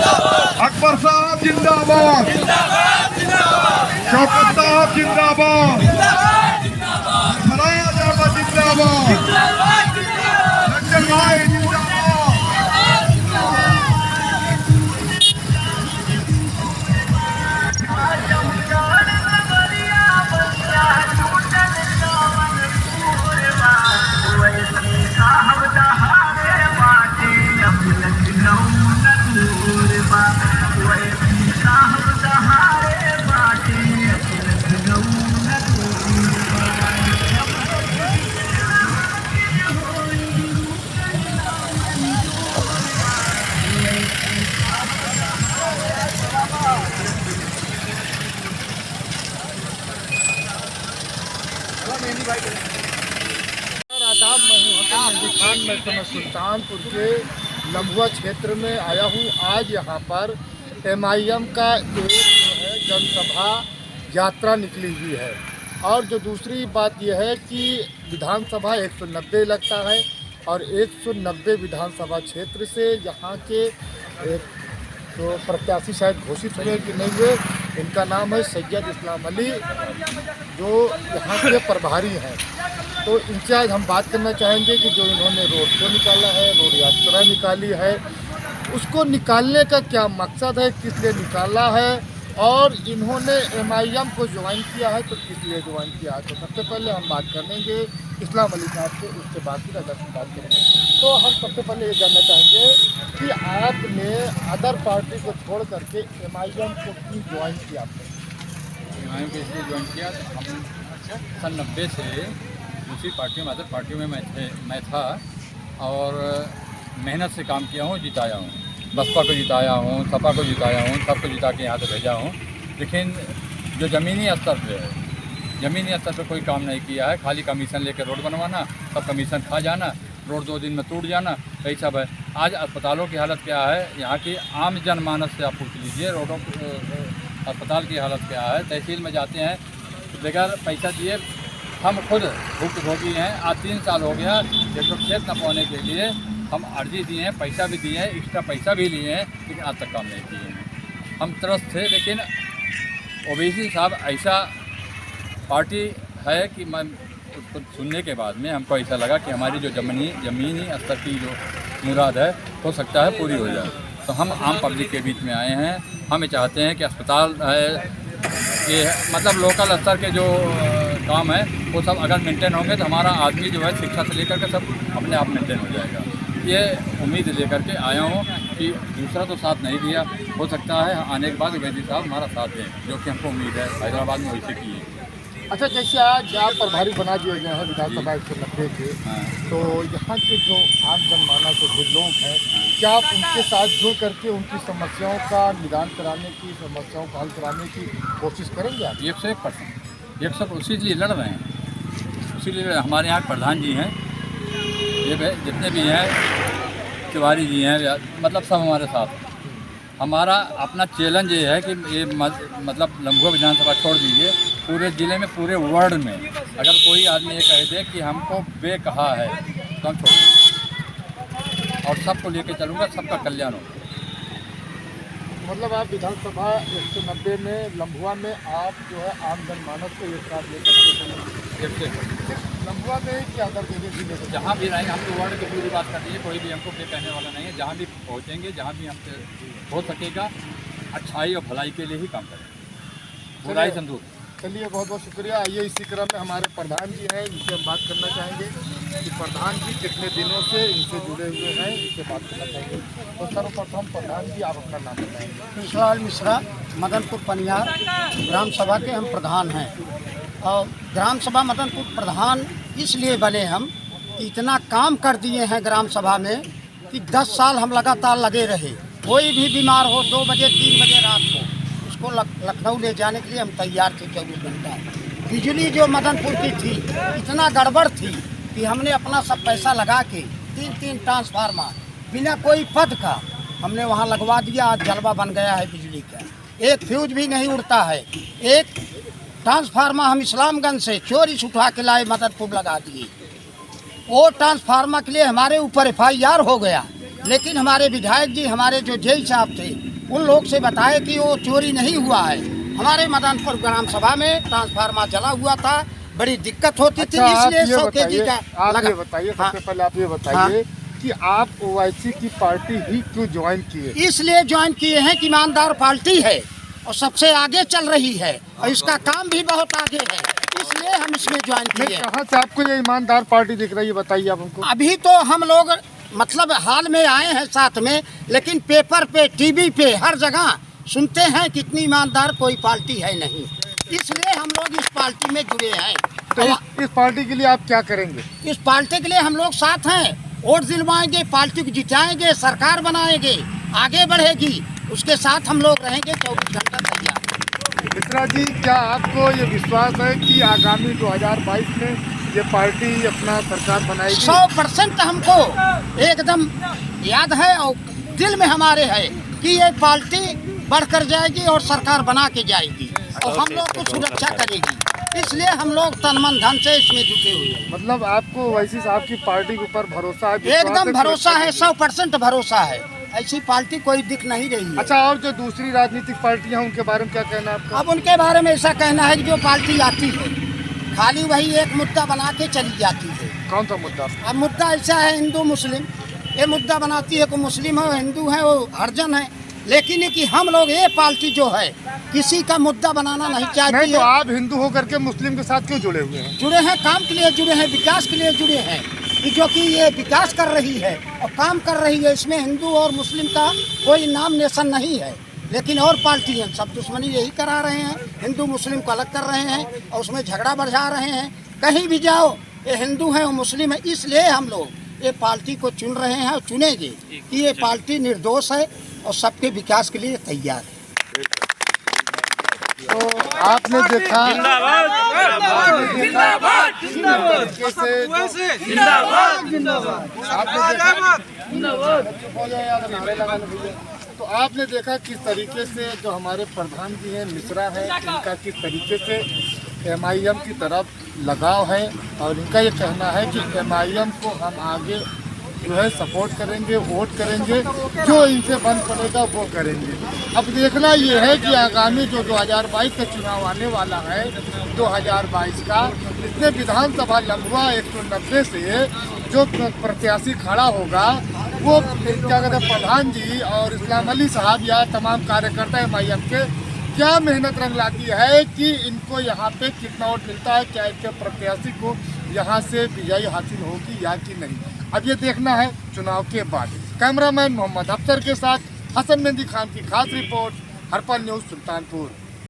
अकबर साहब जिंदाबाद, शौकत साहब जिंदाबाद, फराया जामा जिंदाबाद, लंदन भाई जिंदाबाद। आदाब, मैं हूँ हसन खान। मैं सुल्तानपुर के लम्बुआ क्षेत्र में आया हूँ। आज यहाँ पर MIM का एक जो है जनसभा यात्रा निकली हुई है। और जो दूसरी बात यह है कि विधानसभा 190 लगता है और 190 विधानसभा क्षेत्र से यहाँ के तो प्रत्याशी शायद घोषित हुए कि नहीं हुए। इनका नाम है सैयद इस्लाम अली, जो यहाँ के प्रभारी हैं। तो इनसे आज हम बात करना चाहेंगे कि जो इन्होंने रोड शो निकाला है, रोड यात्रा निकाली है, उसको निकालने का क्या मकसद है, किस लिए निकाला है, और इन्होंने MIM को ज्वाइन किया है तो किस लिए ज्वाइन किया है। तो सबसे पहले हम बात करेंगे इस्लाम अली साहब से, उसके बाद फिर अदर से बात करेंगे। तो हम सबसे पहले ये जानना चाहेंगे कि आपने अदर पार्टी को छोड़ करके MIM को क्यों ज्वाइन किया? आपने MIM को इसलिए ज्वाइन किया, हम सन 90 से दूसरी पार्टियों में, अदर पार्टियों में मैं था और मेहनत से काम किया हूँ, जिताया हूँ। बसपा को जिताया हूँ, सपा को जिताया हूँ, सबको जिता के यहाँ से भेजा हूँ। लेकिन जो ज़मीनी स्तर पे है, ज़मीनी स्तर पे कोई काम नहीं किया है। खाली कमीशन लेकर रोड बनवाना, सब कमीशन खा जाना, रोड 2 दिन में टूट जाना, यही सब है। आज अस्पतालों की हालत क्या है, यहाँ की आम जनमानस से आप पूछ लीजिए, रोडों अस्पताल की हालत क्या है। तहसील में जाते हैं बगैर पैसा दिए, हम खुद भुक्तभोगी हैं। आज 3 साल हो गया, एक तो खेत न पाने के लिए हम अर्जी दिए हैं, पैसा भी दिए हैं, एक्स्ट्रा पैसा भी लिए हैं, लेकिन आज तक काम नहीं किए हैं। हम त्रस्त थे, लेकिन ओवैसी साहब ऐसा पार्टी है कि मैं उसको सुनने के बाद में हमको ऐसा लगा कि हमारी जो ज़मीनी स्तर की जो मुराद है, हो सकता है पूरी हो जाए। तो हम आम पब्लिक के बीच में आए हैं। हम ये चाहते हैं कि अस्पताल है, ये मतलब लोकल स्तर के जो काम है वो सब अगर मेंटेन होंगे तो हमारा आदमी जो है शिक्षा से लेकर के सब अपने आप मेंटेन हो जाएगा। ये उम्मीद लेकर के आया हूँ कि दूसरा तो साथ नहीं दिया, हो सकता है आने के बाद ओवैसी साहब हमारा साथ दें, जो कि हमको उम्मीद है हैदराबाद में वैसे की है। अच्छा, जैसे आज आप प्रभारी बना दिए गए हैं विधानसभा 190 के, तो यहाँ के जो आम जनमानस जो लोग हैं, क्या आप उनके साथ जुड़ करके उनकी समस्याओं का निदान कराने की, समस्याओं का हल कराने की कोशिश करेंगे आप? 101%, 100 उसी लिए लड़ रहे हैं। उसीलिए हमारे यहाँ प्रधान जी हैं, ये जितने भी हैं, तिवारी जी हैं, मतलब सब हमारे साथ हैं। हमारा अपना चैलेंज ये है कि ये मतलब लम्बुआ विधानसभा छोड़ दीजिए, पूरे ज़िले में, पूरे वर्ल्ड में अगर कोई आदमी ये कह दे कि हमको बे कहा है तो हम छोड़, और सबको लेके चलूँगा, सबका कल्याण होगा। मतलब आप विधानसभा 190 में लम्बुआ में आप जो है आम जनमानस को एक साथ लेकर लम्बुआ में कि अदर जगह भी जहाँ भी रहेंगे, हम तो वर्ल्ड की पूरी बात कर रही है, कोई भी हमको बे कहने वाला नहीं है। जहाँ भी पहुँचेंगे, जहाँ भी हमसे हो सकेगा, अच्छाई और भलाई के लिए ही काम करेंगे, बुराई संदूक। चलिए, बहुत बहुत शुक्रिया। आइए इसी क्रम में हमारे प्रधान जी हैं, इनसे हम बात करना चाहेंगे कि प्रधान जी कितने दिनों से इनसे जुड़े हुए हैं, इनसे बात करना चाहेंगे। तो सर्वप्रथम प्रधान जी, आप अपना नाम बताएंगे। कृष्णलाल मिश्रा, मदनपुर पनियार ग्राम सभा के हम प्रधान हैं। और ग्राम सभा मदनपुर प्रधान इसलिए बने हम कि इतना काम कर दिए हैं ग्राम सभा में कि 10 साल हम लगातार लगे रहे। कोई भी बीमार हो 2 बजे 3 बजे रात को, उसको लखनऊ ले जाने के लिए हम तैयार थे 24 घंटा। बिजली जो मदनपुर की थी इतना गड़बड़ थी कि हमने अपना सब पैसा लगा के 3 ट्रांसफार्मर बिना कोई पद का हमने वहाँ लगवा दिया। आज जलवा बन गया है बिजली का, एक फ्यूज भी नहीं उड़ता है। एक ट्रांसफार्मर हम इस्लामगंज से चोरी से उठा के लाए, मदनपुर लगा दिए। वो ट्रांसफार्मर के लिए हमारे ऊपर FIR हो गया, लेकिन हमारे विधायक जी, हमारे जो जेई साहब थे, उन लोग से बताए कि वो चोरी नहीं हुआ है। हमारे मदनपुर ग्राम सभा में ट्रांसफार्मर जला हुआ था, बड़ी दिक्कत होती थी, इसलिए 100 केजी का आप लगा। ये बताइए, हाँ। सबसे पहले आप ये बताइए कि आप ओवैसी की पार्टी ही क्यों ज्वाइन किए? इसलिए ज्वाइन किए हैं कि ईमानदार पार्टी है और सबसे आगे चल रही है और इसका काम भी बहुत आगे है, इसलिए हम इसमें ज्वाइन किए। कहाँ से आपको ये ईमानदार पार्टी दिख रही है, बताइए आप हमको। अभी तो हम लोग मतलब हाल में आए हैं साथ में, लेकिन पेपर पे, टीवी पे, हर जगह सुनते हैं कितनी ईमानदार कोई पार्टी है नहीं, इसलिए हम लोग इस पार्टी में जुड़े हैं। तो इस पार्टी के लिए आप क्या करेंगे? इस पार्टी के लिए हम लोग साथ हैं, वोट दिलवाएंगे, पार्टी को जिताएंगे, सरकार बनाएंगे, आगे बढ़ेगी, उसके साथ हम लोग रहेंगे 24 घंटा तैयार। मिश्रा जी, क्या आपको ये विश्वास है कि आगामी 2022 में ये पार्टी अपना सरकार बनाएगी? 100% हमको एकदम याद है और दिल में हमारे है कि ये पार्टी बढ़कर जाएगी और सरकार बना के जाएगी और हम लोग को सुरक्षा करेगी, इसलिए हम लोग तन मन धन से इसमें जुटे हुए हैं। मतलब आपको ओवैसी साहब की पार्टी के ऊपर भरोसा है? एकदम भरोसा है, 100% भरोसा है, ऐसी पार्टी कोई दिख नहीं रही है। अच्छा, और जो दूसरी राजनीतिक पार्टियां हैं उनके बारे में क्या कहना है आपका? अब उनके बारे में ऐसा कहना है कि जो पार्टी आती है खाली वही एक मुद्दा बना के चली जाती है। कौन सा मुद्दा? अब मुद्दा ऐसा है हिंदू मुस्लिम, ये मुद्दा बनाती है, कोई मुस्लिम है, हिंदू है, वो हरिजन है, लेकिन ये कि हम लोग ये पार्टी जो है किसी का मुद्दा बनाना नहीं चाहती नहीं, तो है। आप हिंदू होकर के मुस्लिम के साथ क्यों जुड़े हुए हैं? जुड़े हैं, काम के लिए जुड़े हैं, विकास के लिए जुड़े हैं, कि जो कि ये विकास कर रही है और काम कर रही है, इसमें हिंदू और मुस्लिम का कोई नाम नेशन नहीं है। लेकिन और पार्टी हैं सब दुश्मनी यही करा रहे हैं, हिंदू मुस्लिम को अलग कर रहे हैं और उसमें झगड़ा बढ़ा रहे हैं। कहीं भी जाओ ये हिंदू है और मुस्लिम है, इसलिए हम लोग ये पार्टी को चुन रहे हैं और चुनेंगे कि ये पार्टी निर्दोष है और सबके विकास के लिए तैयार है। तो आपने देखा तो आपने देखा किस तरीके से जो हमारे प्रधान जी हैं मिश्रा है, इनका किस तरीके से MIM की तरफ लगाव है और इनका ये कहना है कि MIM को हम आगे जो है सपोर्ट करेंगे, वोट करेंगे, जो इनसे बन पड़ेगा वो करेंगे। अब देखना ये है कि आगामी जो 2022 का चुनाव आने वाला है, 2022 का, इसमें विधानसभा लम्बा 190 से जो प्रत्याशी खड़ा होगा वो क्या कहते हैं प्रधान जी और इस्लाम अली साहब या तमाम कार्यकर्ता MIM के क्या मेहनत रंग लाती है कि इनको यहाँ पे कितना वोट मिलता है, क्या इनके प्रत्याशी को यहाँ से विजयी हासिल होगी या कि नहीं। अब ये देखना है चुनाव के बाद। कैमरामैन मोहम्मद अख्तर के साथ हसन मेहंदी खान की खास रिपोर्ट, हरपल न्यूज़, सुल्तानपुर।